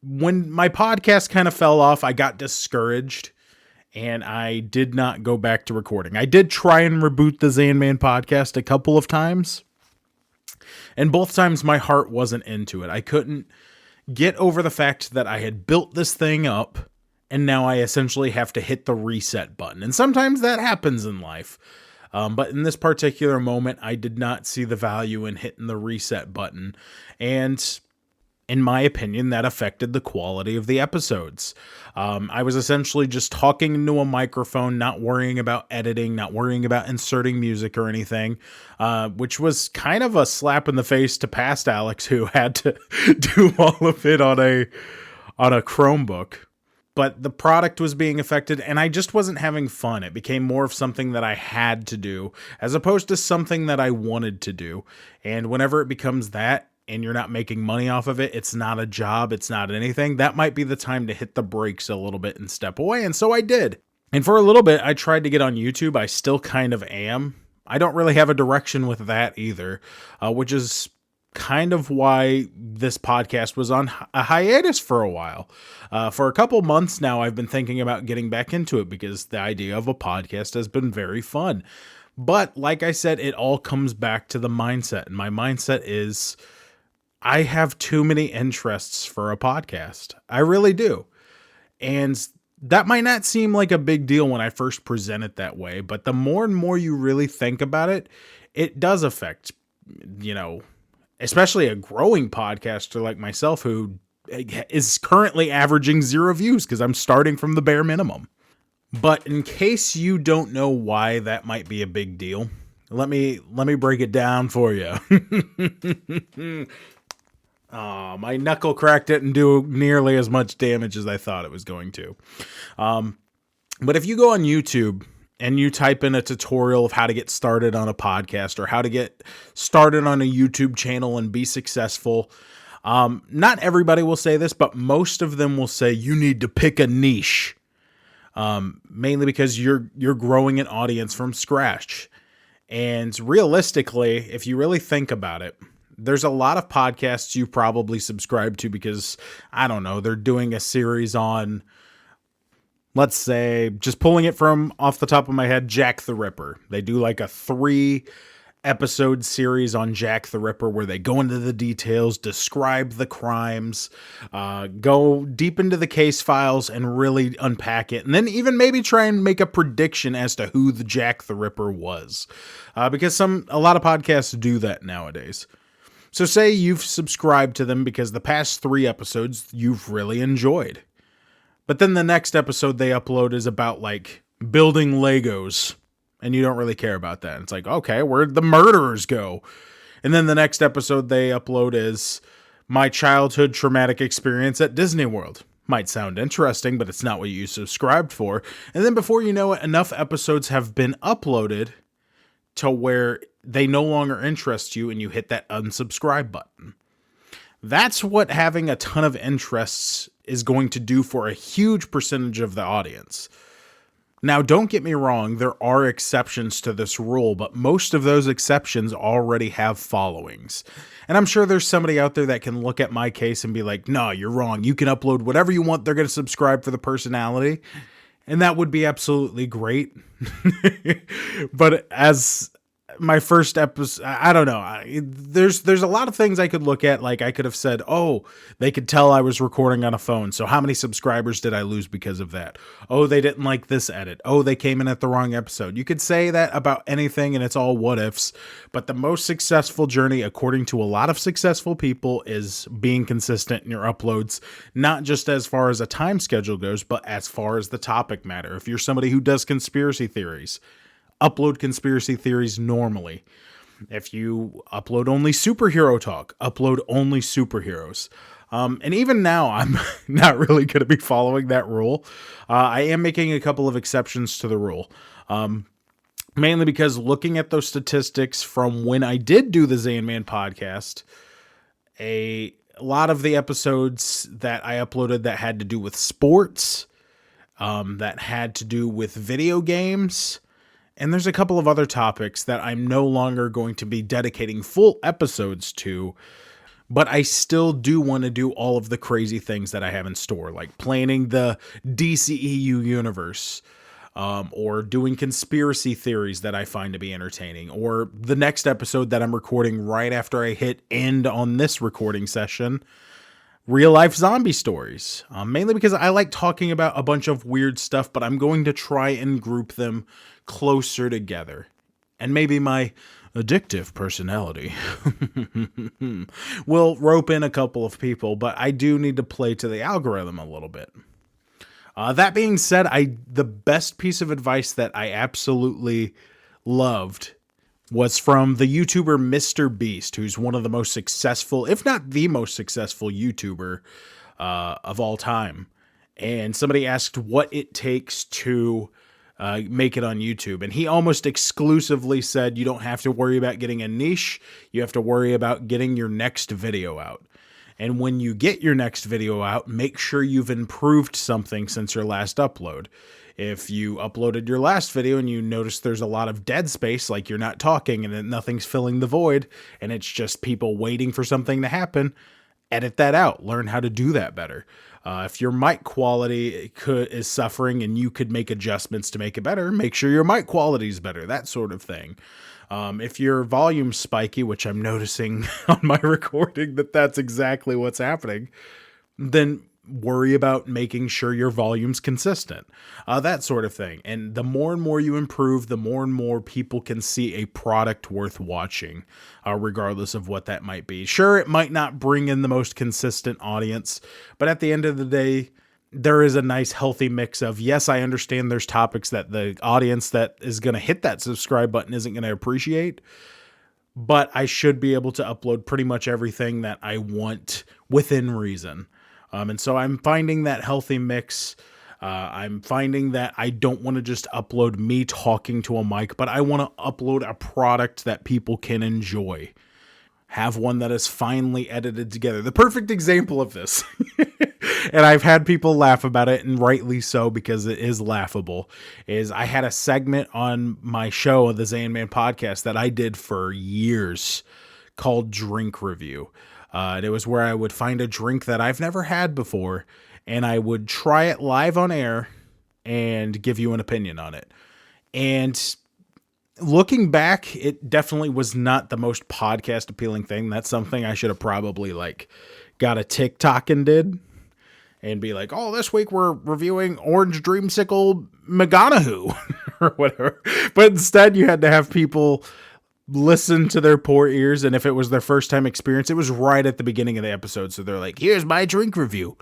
When my podcast kind of fell off, I got discouraged and I did not go back to recording. I did try and reboot the Zanman podcast a couple of times. And both times my heart wasn't into it. I couldn't get over the fact that I had built this thing up and now I essentially have to hit the reset button. And sometimes that happens in life. But in this particular moment, I did not see the value in hitting the reset button. And in my opinion, that affected the quality of the episodes. I was essentially just talking into a microphone, not worrying about editing, not worrying about inserting music or anything, which was kind of a slap in the face to past Alex, who had to do all of it on a Chromebook. But the product was being affected, and I just wasn't having fun. It became more of something that I had to do, as opposed to something that I wanted to do. And whenever it becomes that, and you're not making money off of it, it's not a job, it's not anything, that might be the time to hit the brakes a little bit and step away. And so I did. And for a little bit, I tried to get on YouTube. I still kind of am. I don't really have a direction with that either, which is kind of why this podcast was on a hiatus for a while. For a couple months now, I've been thinking about getting back into it because the idea of a podcast has been very fun. But like I said, it all comes back to the mindset. And my mindset is, I have too many interests for a podcast. I really do. And that might not seem like a big deal when I first present it that way, but the more and more you really think about it, it does affect, especially a growing podcaster like myself who is currently averaging 0 views because I'm starting from the bare minimum. But in case you don't know why that might be a big deal, let me break it down for you. Oh, my knuckle crack didn't do nearly as much damage as I thought it was going to. But if you go on YouTube and you type in a tutorial of how to get started on a podcast or how to get started on a YouTube channel and be successful, not everybody will say this, but most of them will say you need to pick a niche, mainly because you're growing an audience from scratch. And realistically, if you really think about it, there's a lot of podcasts you probably subscribe to because, I don't know, they're doing a series on, let's say, just pulling it from off the top of my head, Jack the Ripper. They do like a 3-episode series on Jack the Ripper where they go into the details, describe the crimes, go deep into the case files and really unpack it. And then even maybe try and make a prediction as to who the Jack the Ripper was. Because a lot of podcasts do that nowadays. So say you've subscribed to them because the past 3 episodes you've really enjoyed. But then the next episode they upload is about like building Legos, and you don't really care about that. It's like, okay, where'd the murderers go? And then the next episode they upload is my childhood traumatic experience at Disney World. Might sound interesting, but it's not what you subscribed for. And then before you know it, enough episodes have been uploaded to where they no longer interest you and you hit that unsubscribe button. That's what having a ton of interests is going to do for a huge percentage of the audience. Now, don't get me wrong, there are exceptions to this rule, but most of those exceptions already have followings. And I'm sure there's somebody out there that can look at my case and be like, no, you're wrong. You can upload whatever you want. They're going to subscribe for the personality. And that would be absolutely great. But as my first episode, I don't know. There's a lot of things I could look at. Like I could have said, oh, they could tell I was recording on a phone. So how many subscribers did I lose because of that? Oh, they didn't like this edit. Oh, they came in at the wrong episode. You could say that about anything and it's all what ifs. But the most successful journey, according to a lot of successful people, is being consistent in your uploads, not just as far as a time schedule goes, but as far as the topic matter. If you're somebody who does conspiracy theories, upload conspiracy theories normally. If you upload only superhero talk, upload only superheroes. And even now, I'm not really going to be following that rule. I am making a couple of exceptions to the rule. Mainly because looking at those statistics from when I did do the Zanman podcast, a lot of the episodes that I uploaded that had to do with sports, that had to do with video games, and there's a couple of other topics that I'm no longer going to be dedicating full episodes to, but I still do want to do all of the crazy things that I have in store, like planning the DCEU universe, or doing conspiracy theories that I find to be entertaining, or the next episode that I'm recording right after I hit end on this recording session, real life zombie stories, mainly because I like talking about a bunch of weird stuff, but I'm going to try and group them closer together. And maybe my addictive personality will rope in a couple of people, but I do need to play to the algorithm a little bit. That being said, the best piece of advice that I absolutely loved was from the YouTuber Mr. Beast, who's one of the most successful, if not the most successful YouTuber of all time. And somebody asked what it takes to make it on YouTube. And he almost exclusively said, you don't have to worry about getting a niche. You have to worry about getting your next video out. And when you get your next video out, make sure you've improved something since your last upload. If you uploaded your last video and you notice there's a lot of dead space, like you're not talking and that nothing's filling the void, and it's just people waiting for something to happen, edit that out. Learn how to do that better. If your mic quality is suffering and you could make adjustments to make it better, make sure your mic quality is better, that sort of thing. If your volume's spiky, which I'm noticing on my recording that's exactly what's happening, then worry about making sure your volume's consistent, that sort of thing. And the more and more you improve, the more and more people can see a product worth watching, regardless of what that might be. Sure, it might not bring in the most consistent audience, but at the end of the day, there is a nice healthy mix of, yes, I understand there's topics that the audience that is going to hit that subscribe button isn't going to appreciate, but I should be able to upload pretty much everything that I want within reason. And so I'm finding that healthy mix. I'm finding that I don't want to just upload me talking to a mic, but I want to upload a product that people can enjoy. Have one that is finely edited together. The perfect example of this, and I've had people laugh about it, and rightly so, because it is laughable, is I had a segment on my show, the Zanman Podcast, that I did for years called Drink Review. And it was where I would find a drink that I've never had before, and I would try it live on air and give you an opinion on it. And looking back, it definitely was not the most podcast appealing thing. That's something I should have probably got a TikTok and did and be like, oh, this week we're reviewing Orange Dreamsicle McGonagall or whatever. But instead you had to have people listen to their poor ears, and if it was their first time experience, it was right at the beginning of the episode, so they're like, here's my drink review.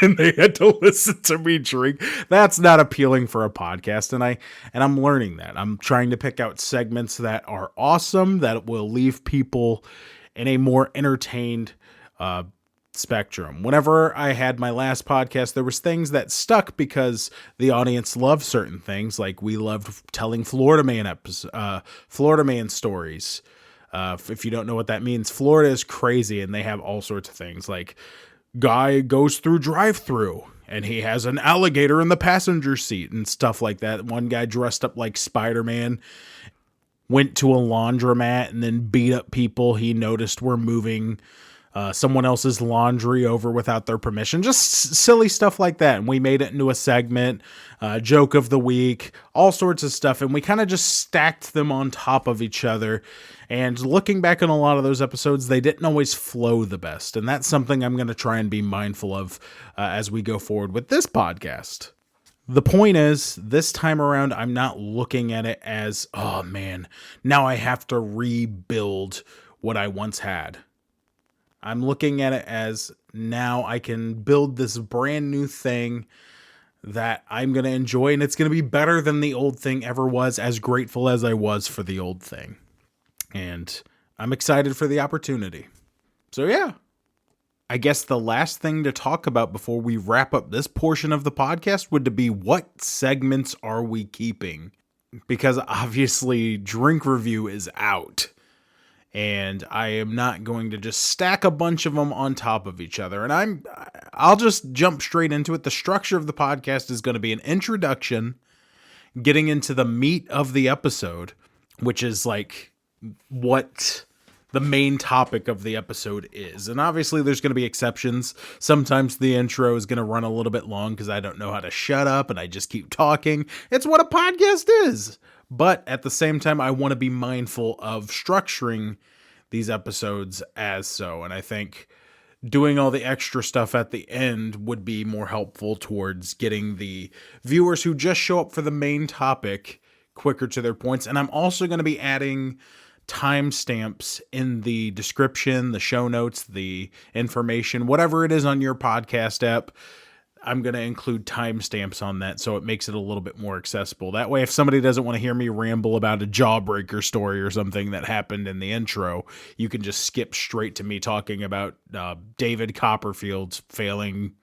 And they had to listen to me drink. That's not appealing for a podcast, and I'm learning that. I'm trying to pick out segments that are awesome, that will leave people in a more entertained spectrum. Whenever I had my last podcast, there was things that stuck because the audience loved certain things. Like we loved telling Florida Man stories. If you don't know what that means, Florida is crazy and they have all sorts of things. Like guy goes through drive-through and he has an alligator in the passenger seat and stuff like that. One guy dressed up like Spider-Man went to a laundromat and then beat up people he noticed were moving someone else's laundry over without their permission. Just silly stuff like that. And we made it into a segment, joke of the week, all sorts of stuff. And we kind of just stacked them on top of each other. And looking back on a lot of those episodes, they didn't always flow the best. And that's something I'm going to try and be mindful of as we go forward with this podcast. The point is, this time around, I'm not looking at it as, oh man, now I have to rebuild what I once had. I'm looking at it as now I can build this brand new thing that I'm going to enjoy, and it's going to be better than the old thing ever was, as grateful as I was for the old thing. And I'm excited for the opportunity. So yeah, I guess the last thing to talk about before we wrap up this portion of the podcast would be what segments are we keeping? Because obviously drink review is out. And I am not going to just stack a bunch of them on top of each other. And I'll just jump straight into it. The structure of the podcast is going to be an introduction, getting into the meat of the episode, which is like what the main topic of the episode is. And obviously there's going to be exceptions. Sometimes the intro is going to run a little bit long because I don't know how to shut up and I just keep talking. It's what a podcast is. But at the same time, I want to be mindful of structuring these episodes as so. And I think doing all the extra stuff at the end would be more helpful towards getting the viewers who just show up for the main topic quicker to their points. And I'm also going to be adding timestamps in the description, the show notes, the information, whatever it is on your podcast app. I'm going to include timestamps on that so it makes it a little bit more accessible. That way, if somebody doesn't want to hear me ramble about a Jawbreaker story or something that happened in the intro, you can just skip straight to me talking about David Copperfield failing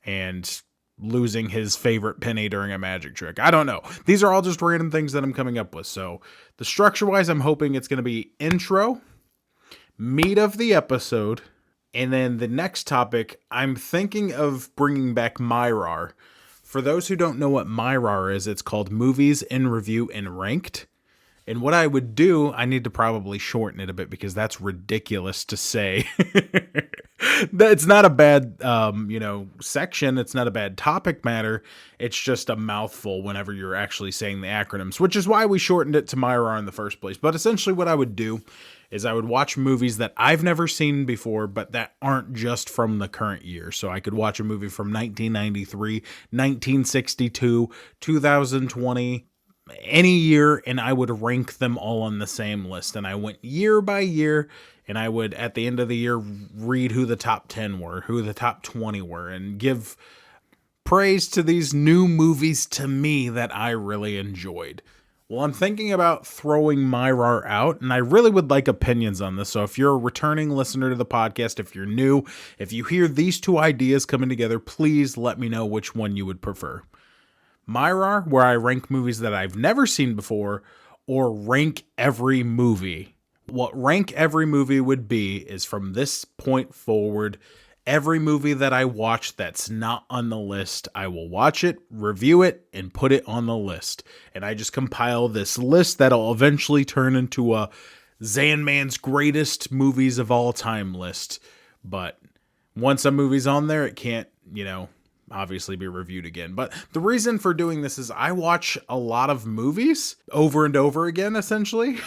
and losing his favorite penny during a magic trick. I don't know. These are all just random things that I'm coming up with. So the structure-wise, I'm hoping it's going to be intro, meat of the episode, and then the next topic, I'm thinking of bringing back MyRAR. For those who don't know what MyRAR is, it's called Movies in Review and Ranked. And what I would do, I need to probably shorten it a bit because that's ridiculous to say. It's not a bad, section. It's not a bad topic matter. It's just a mouthful whenever you're actually saying the acronyms, which is why we shortened it to MyRAR in the first place. But essentially what I would do is I would watch movies that I've never seen before, but that aren't just from the current year. So I could watch a movie from 1993, 1962, 2020, any year, and I would rank them all on the same list. And I went year by year, and I would, at the end of the year, read who the top 10 were, who the top 20 were, and give praise to these new movies to me that I really enjoyed. Well, I'm thinking about throwing MyRAR out, and I really would like opinions on this. So if you're a returning listener to the podcast, if you're new, if you hear these two ideas coming together, please let me know which one you would prefer. MyRAR, where I rank movies that I've never seen before, or rank every movie. What rank every movie would be is from this point forward, every movie that I watch that's not on the list, I will watch it, review it, and put it on the list. And I just compile this list that'll eventually turn into a Zanman's greatest movies of all time list. But once a movie's on there, it can't, obviously be reviewed again. But the reason for doing this is I watch a lot of movies over and over again, essentially.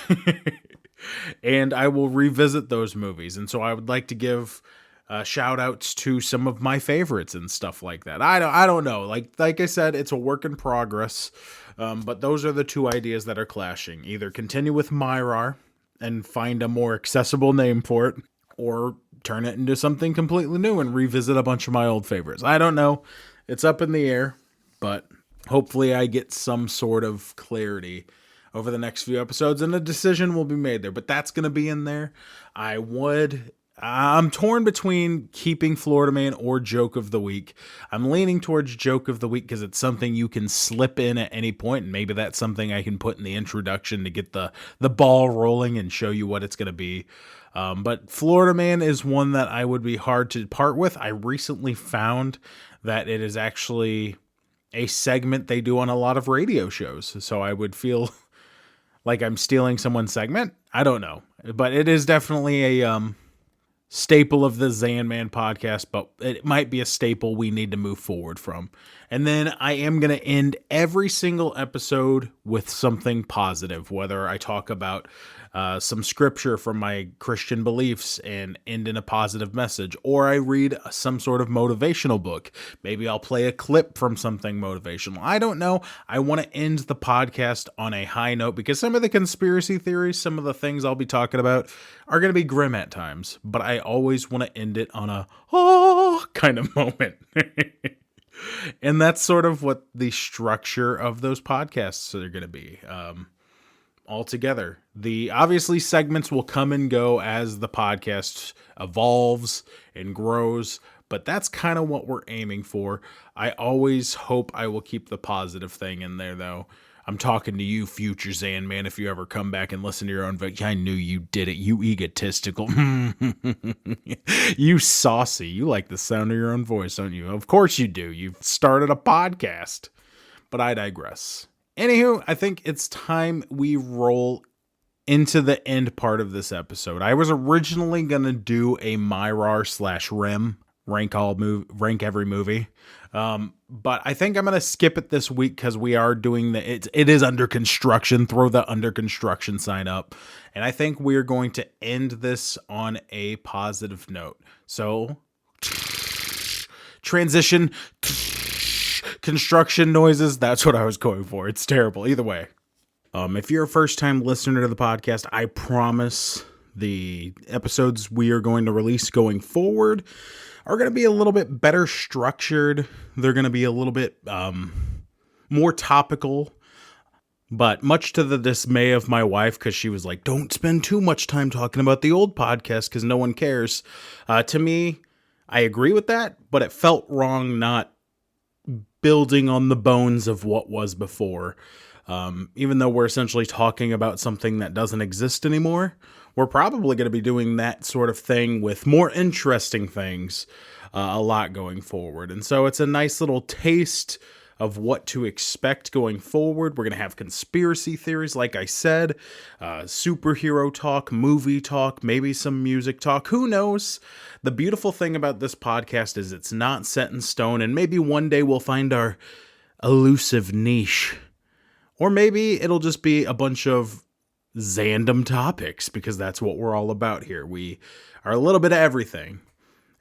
And I will revisit those movies. And so I would like to give shout outs to some of my favorites and stuff like that. I don't know. Like I said, it's a work in progress. But those are the two ideas that are clashing. Either continue with Myrar and find a more accessible name for it, or turn it into something completely new and revisit a bunch of my old favorites. I don't know. It's up in the air, but hopefully I get some sort of clarity over the next few episodes and a decision will be made there. But that's going to be in there. I'm torn between keeping Florida Man or Joke of the Week. I'm leaning towards Joke of the Week because it's something you can slip in at any point, and maybe that's something I can put in the introduction to get the ball rolling and show you what it's going to be. But Florida Man is one that I would be hard to part with. I recently found that it is actually a segment they do on a lot of radio shows, so I would feel like I'm stealing someone's segment. I don't know, but it is definitely a staple of the Zanman podcast, but it might be a staple we need to move forward from. And then I am going to end every single episode with something positive, whether I talk about some scripture from my Christian beliefs and end in a positive message, or I read some sort of motivational book. Maybe I'll play a clip from something motivational. I don't know. I want to end the podcast on a high note because some of the conspiracy theories, some of the things I'll be talking about are going to be grim at times, but I always want to end it on a kind of moment. And that's sort of what the structure of those podcasts are going to be. Altogether, the obviously segments will come and go as the podcast evolves and grows, but that's kind of what we're aiming for. I always hope I will keep the positive thing in there, though. I'm talking to you, future Zanman, if you ever come back and listen to your own voice. I knew you did it, you egotistical. You saucy. You like the sound of your own voice, don't you? Of course you do. You've started a podcast. But I digress. Anywho, I think it's time we roll into the end part of this episode. I was originally going to do a Myrar/Rem, rank every movie. But I think I'm going to skip it this week because we are doing it is under construction. Throw the under construction sign up. And I think we're going to end this on a positive note. So, transition, construction noises. That's what I was going for. It's terrible. Either way. If you're a first-time listener to the podcast, I promise the episodes we are going to release going forward are going to be a little bit better structured. They're going to be a little bit more topical, but much to the dismay of my wife, because she was like, don't spend too much time talking about the old podcast because no one cares. To me, I agree with that, but it felt wrong not building on the bones of what was before. Even though we're essentially talking about something that doesn't exist anymore, we're probably going to be doing that sort of thing with more interesting things a lot going forward. And so it's a nice little taste of what to expect going forward. We're going to have conspiracy theories, like I said, superhero talk, movie talk, maybe some music talk. Who knows? The beautiful thing about this podcast is it's not set in stone, and maybe one day we'll find our elusive niche. Or maybe it'll just be a bunch of Zandom topics, because that's what we're all about here. We are a little bit of everything.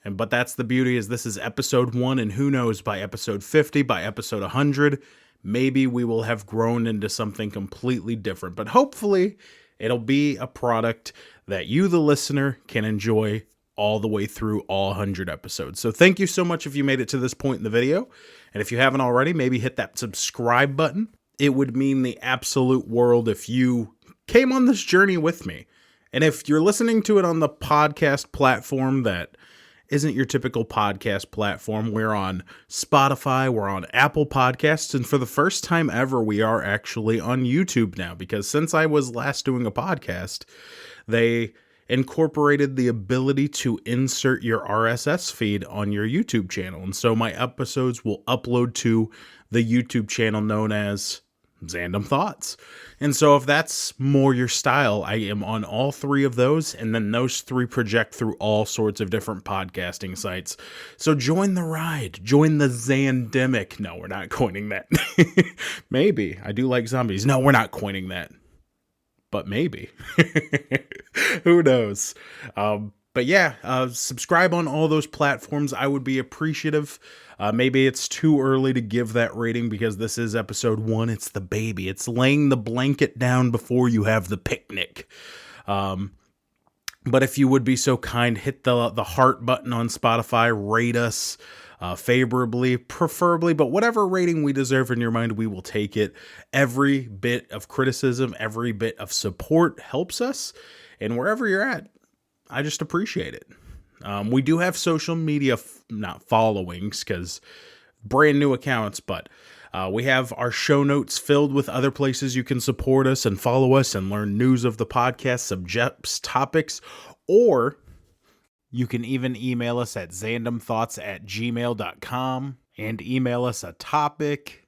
But that's the beauty, is this is episode 1, and who knows, by episode 50, by episode 100, maybe we will have grown into something completely different. But hopefully it'll be a product that you, the listener, can enjoy all the way through all 100 episodes. So thank you so much if you made it to this point in the video. And if you haven't already, maybe hit that subscribe button. It would mean the absolute world if you came on this journey with me. And if you're listening to it on the podcast platform that isn't your typical podcast platform, we're on Spotify, we're on Apple Podcasts, and for the first time ever, we are actually on YouTube now, because since I was last doing a podcast, they incorporated the ability to insert your RSS feed on your YouTube channel. And so my episodes will upload to the YouTube channel known as Zandom Thoughts. And so if that's more your style, I am on all 3 of those, and then those 3 project through all sorts of different podcasting sites. So join the ride. Join the Zandemic. No, we're not coining that. Maybe. I do like zombies. No, we're not coining that. But maybe. Who knows? But yeah, subscribe on all those platforms. I would be appreciative. Maybe it's too early to give that rating because this is episode 1. It's the baby. It's laying the blanket down before you have the picnic. But if you would be so kind, hit the heart button on Spotify, rate us favorably, preferably, but whatever rating we deserve in your mind, we will take it. Every bit of criticism, every bit of support helps us, and wherever you're at, I just appreciate it. We do have social media, not followings, because brand new accounts, but we have our show notes filled with other places you can support us and follow us and learn news of the podcast, subjects, topics, or you can even email us at zandomthoughts@gmail.com and email us a topic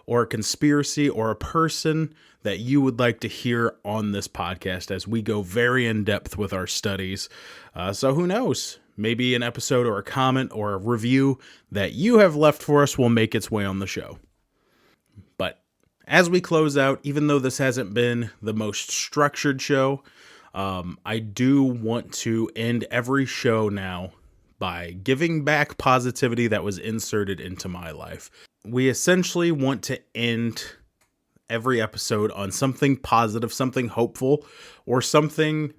or a conspiracy or a person that you would like to hear on this podcast as we go very in depth with our studies. So who knows? Maybe an episode or a comment or a review that you have left for us will make its way on the show. But as we close out, even though this hasn't been the most structured show, I do want to end every show now by giving back positivity that was inserted into my life. We essentially want to end every episode on something positive, something hopeful, or something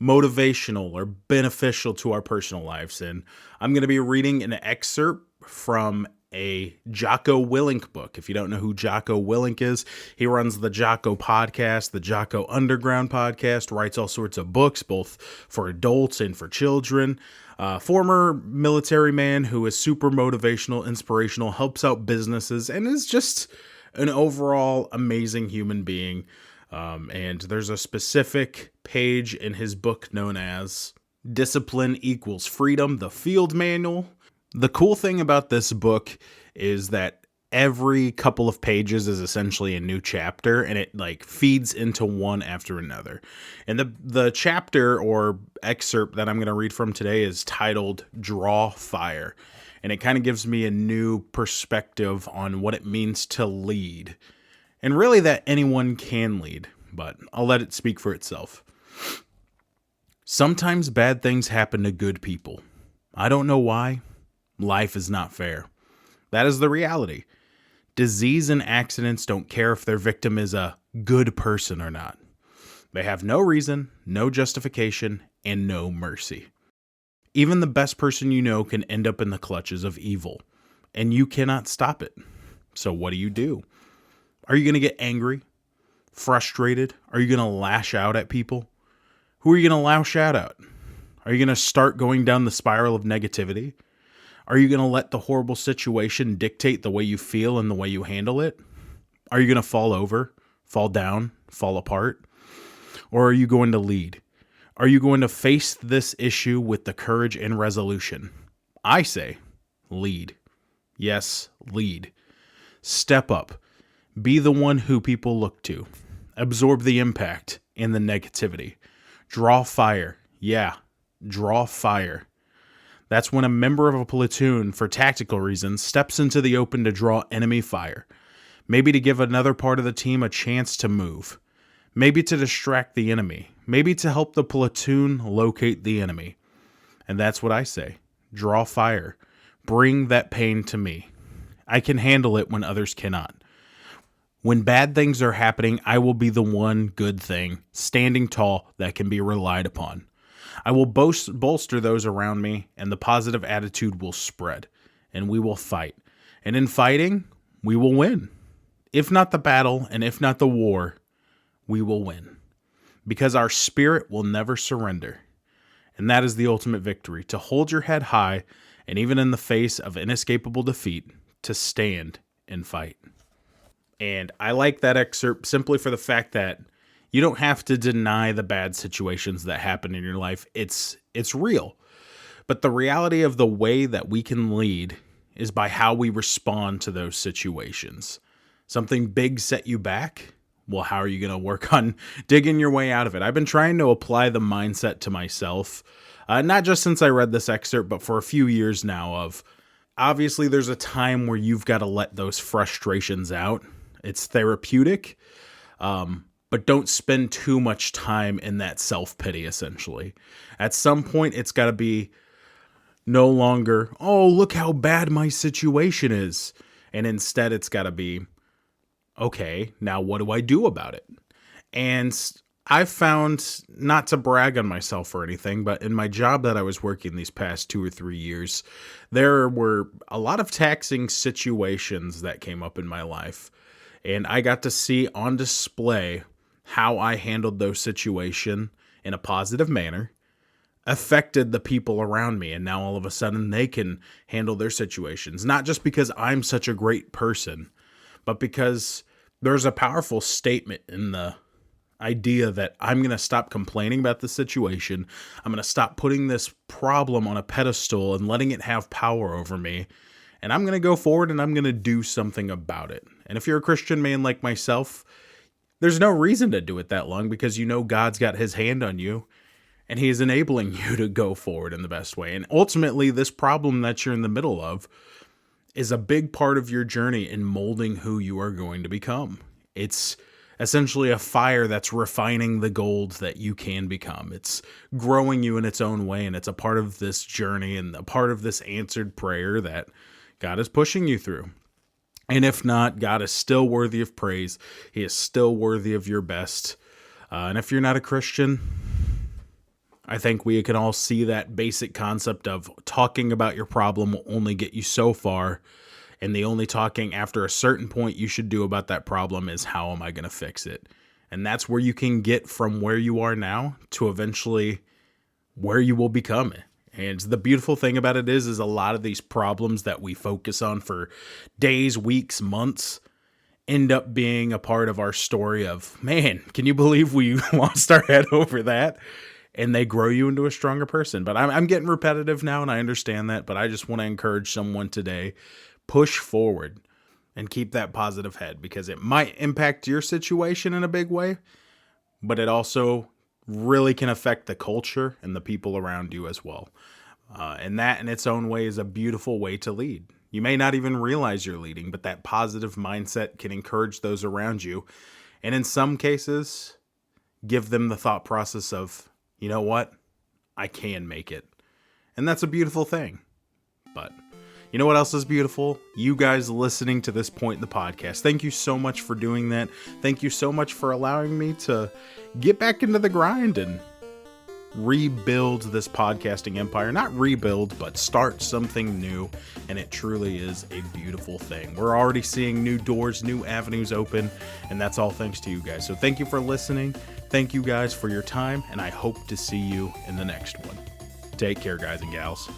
motivational or beneficial to our personal lives. And I'm going to be reading an excerpt from a Jocko Willink book. If you don't know who Jocko Willink is, he runs the Jocko Podcast, the Jocko Underground Podcast, writes all sorts of books, both for adults and for children. Former military man who is super motivational, inspirational, helps out businesses, and is just an overall amazing human being. And there's a specific page in his book known as Discipline Equals Freedom, the Field Manual. The cool thing about this book is that every couple of pages is essentially a new chapter, and it like feeds into one after another. And the chapter or excerpt that I'm going to read from today is titled Draw Fire. And it kind of gives me a new perspective on what it means to lead. And really that anyone can lead, but I'll let it speak for itself. Sometimes bad things happen to good people. I don't know why. Life is not fair. That is the reality. Disease and accidents don't care if their victim is a good person or not. They have no reason, no justification, and no mercy. Even the best person you know can end up in the clutches of evil, and you cannot stop it. So what do? Are you going to get angry? Frustrated? Are you going to lash out at people? Who are you going to lash out at? Are you going to start going down the spiral of negativity? Are you going to let the horrible situation dictate the way you feel and the way you handle it? Are you going to fall over, fall down, fall apart? Or are you going to lead? Are you going to face this issue with the courage and resolution? I say, lead. Yes, lead. Step up. Be the one who people look to. Absorb the impact and the negativity. Draw fire. Yeah, draw fire. That's when a member of a platoon, for tactical reasons, steps into the open to draw enemy fire. Maybe to give another part of the team a chance to move. Maybe to distract the enemy. Maybe to help the platoon locate the enemy. And that's what I say. Draw fire. Bring that pain to me. I can handle it when others cannot. When bad things are happening, I will be the one good thing, standing tall, that can be relied upon. I will bolster those around me, and the positive attitude will spread, and we will fight. And in fighting, we will win. If not the battle, and if not the war, we will win. Because our spirit will never surrender. And that is the ultimate victory, to hold your head high, and even in the face of inescapable defeat, to stand and fight. And I like that excerpt simply for the fact that you don't have to deny the bad situations that happen in your life. It's real. But the reality of the way that we can lead is by how we respond to those situations. Something big set you back? Well, how are you going to work on digging your way out of it? I've been trying to apply the mindset to myself, not just since I read this excerpt, but for a few years now of, obviously there's a time where you've got to let those frustrations out. It's therapeutic. But don't spend too much time in that self-pity, essentially. At some point, it's got to be no longer, oh, look how bad my situation is. And instead it's got to be, okay, now what do I do about it? And I've found, not to brag on myself or anything, but in my job that I was working these past 2 or 3 years, there were a lot of taxing situations that came up in my life. And I got to see on display how I handled those situations in a positive manner, affected the people around me. And now all of a sudden they can handle their situations, not just because I'm such a great person, but because there's a powerful statement in the idea that I'm going to stop complaining about the situation. I'm going to stop putting this problem on a pedestal and letting it have power over me. And I'm going to go forward and I'm going to do something about it. And if you're a Christian man like myself, there's no reason to do it that long, because you know God's got his hand on you and he is enabling you to go forward in the best way. And ultimately, this problem that you're in the middle of is a big part of your journey in molding who you are going to become. It's essentially a fire that's refining the gold that you can become. It's growing you in its own way, and it's a part of this journey and a part of this answered prayer that God is pushing you through. And if not, God is still worthy of praise. He is still worthy of your best. And if you're not a Christian, I think we can all see that basic concept of talking about your problem will only get you so far. And the only talking after a certain point you should do about that problem is, how am I going to fix it? And that's where you can get from where you are now to eventually where you will become. And the beautiful thing about it is a lot of these problems that we focus on for days, weeks, months end up being a part of our story of, man, can you believe we lost our head over that? And they grow you into a stronger person. But I'm getting repetitive now, and I understand that. But I just want to encourage someone today, push forward and keep that positive head, because it might impact your situation in a big way, but it also really can affect the culture and the people around you as well. And that in its own way is a beautiful way to lead. You may not even realize you're leading, but that positive mindset can encourage those around you. And in some cases, give them the thought process of, you know what? I can make it. And that's a beautiful thing. But you know what else is beautiful? You guys listening to this point in the podcast. Thank you so much for doing that. Thank you so much for allowing me to get back into the grind and rebuild this podcasting empire. Not rebuild, but start something new. And it truly is a beautiful thing. We're already seeing new doors, new avenues open, and that's all thanks to you guys. So thank you for listening. Thank you guys for your time, and I hope to see you in the next one. Take care, guys and gals.